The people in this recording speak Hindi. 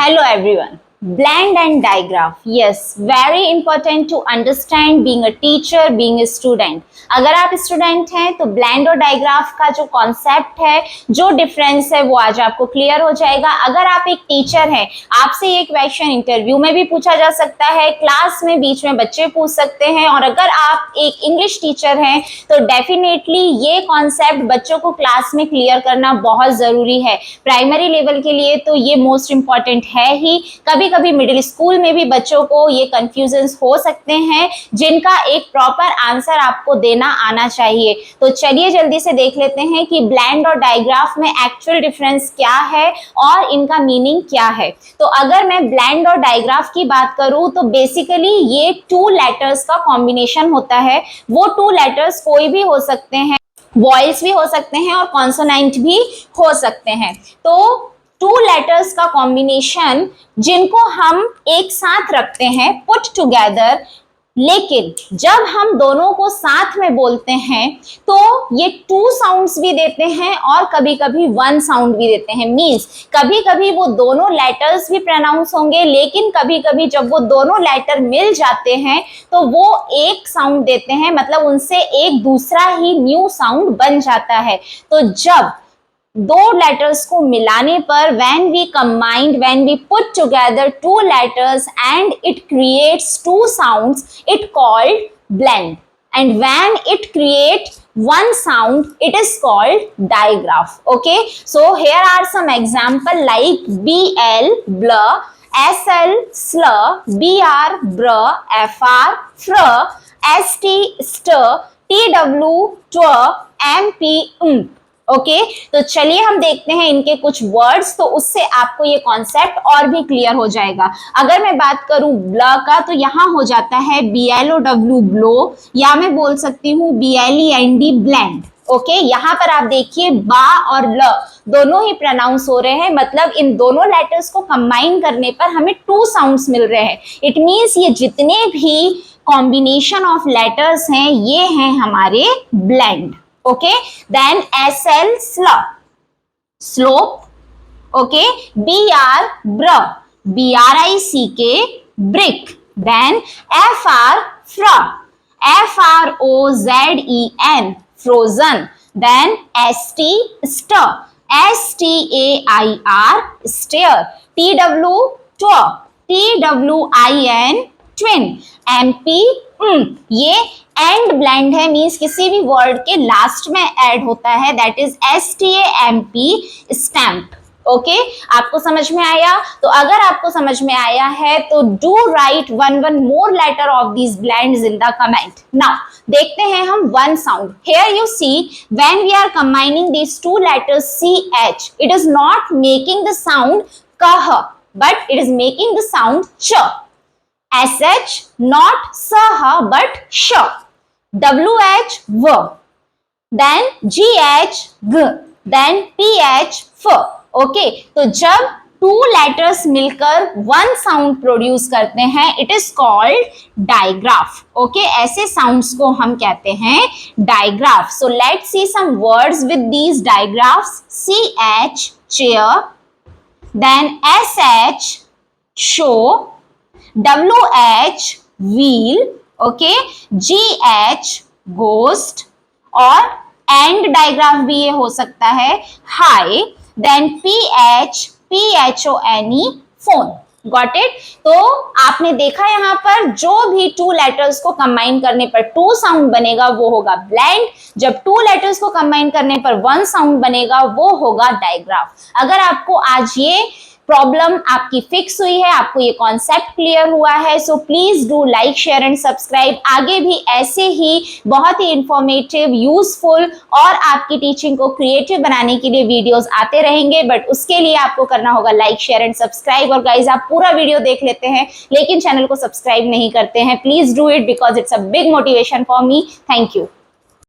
Hello everyone. Blend and digraph. Yes, very important to understand being a teacher, being a student. अगर आप स्टूडेंट हैं तो ब्लेंड और डायग्राफ का जो कॉन्सेप्ट है, जो डिफरेंस है वो आज आपको क्लियर हो जाएगा। अगर आप एक टीचर हैं, आपसे ये क्वेश्चन इंटरव्यू में भी पूछा जा सकता है, क्लास में बीच में बच्चे पूछ सकते हैं, और अगर आप एक इंग्लिश टीचर हैं तो डेफिनेटली ये कॉन्सेप्ट बच्चों को क्लास में क्लियर करना बहुत जरूरी है। प्राइमरी लेवल के लिए तो ये मोस्ट इंपॉर्टेंट है ही। कभी कभी मिडिल स्कूल में भी बच्चों को ये कंफ्यूजन हो सकते हैं, जिनका एक प्रॉपर आंसर आपको देना आना चाहिए। तो चलिए जल्दी से देख लेते हैं कि ब्लेंड और डायग्राफ में एक्चुअल डिफरेंस क्या है और इनका मीनिंग क्या है। तो अगर मैं ब्लेंड और डायग्राफ की बात करूं तो बेसिकली ये टू लेटर्स का कॉम्बिनेशन होता है। वो टू लेटर्स कोई भी हो सकते हैं, वॉइस भी हो सकते हैं और कॉन्सोनेंट भी हो सकते हैं। तो टू लेटर्स का कॉम्बिनेशन जिनको हम एक साथ रखते हैं, पुट टुगेदर, लेकिन जब हम दोनों को साथ में बोलते हैं तो ये टू साउंड्स भी देते हैं और कभी कभी वन साउंड भी देते हैं। मींस कभी कभी वो दोनों लेटर्स भी प्रोनाउंस होंगे, लेकिन कभी कभी जब वो दोनों लेटर मिल जाते हैं तो वो एक साउंड देते हैं, मतलब उनसे एक दूसरा ही न्यू साउंड बन जाता है। तो जब दो लेटर्स को मिलाने पर when we put together two letters and it creates two sounds, it called blend. And when it creates one sound, it is called digraph. Okay, so here are some example like BL blur, SL slur, BR brr, FR fr, ST stir, TW twir, MP okay तो चलिए हम देखते हैं इनके कुछ वर्ड्स, तो उससे आपको ये कॉन्सेप्ट और भी क्लियर हो जाएगा। अगर मैं बात करूं ब्ल का तो यहाँ हो जाता है BLOW ब्लो, या मैं बोल सकती हूँ BLEND ब्लेंड। ओके यहाँ पर आप देखिए बा और ल दोनों ही प्रोनाउंस हो रहे हैं, मतलब इन दोनों लेटर्स को कंबाइन करने पर हमें टू साउंड्स मिल रहे हैं। इट मींस ये जितने भी कॉम्बिनेशन ऑफ लेटर्स हैं ये हैं हमारे blend. Okay, then SL slur, slope, okay, BR br, BRICK brick, then FR fr, FROZEN frozen, then ST stir, STAIR stare, TW twir, TWIN twin, MP ये एंड ब्लेंड है, मींस किसी भी वर्ड के लास्ट में ऐड होता है, that is STAMP stamp. Okay आपको समझ में आया? तो अगर आपको समझ में आया है तो do write one more letter of these blends in the comment. Now देखते हैं हम one sound. Here you see when we are combining these two letters CH, it is not making the sound कह, but it is making the sound च। SH not sah but sh, WH v, then GH g, then PH f। Okay तो जब टू लेटर्स मिलकर वन साउंड प्रोड्यूस करते हैं it is called digraph. Okay ऐसे साउंड्स को हम कहते हैं डायग्राफ। So let's see some words with these digraphs. CH chair, then SH show, WH wheel, okay, GH ghost, और एंड डायग्राफ भी ये हो सकता है high, then PHONE phone. Got it? तो आपने देखा यहाँ पर जो भी टू लेटर्स को कंबाइन करने पर टू साउंड बनेगा वो होगा ब्लेंड, जब टू लेटर्स को कंबाइन करने पर वन साउंड बनेगा वो होगा डायग्राफ। अगर आपको आज ये प्रॉब्लम आपकी फिक्स हुई है, आपको ये कॉन्सेप्ट क्लियर हुआ है, so please do like share and subscribe. आगे भी ऐसे ही बहुत ही इंफॉर्मेटिव, यूजफुल और आपकी टीचिंग को क्रिएटिव बनाने के लिए वीडियोस आते रहेंगे, बट उसके लिए आपको करना होगा लाइक शेयर एंड सब्सक्राइब। और गाइज आप पूरा वीडियो देख लेते हैं लेकिन चैनल को सब्सक्राइब नहीं करते हैं, please do it because it's a big motivation for me. Thank you.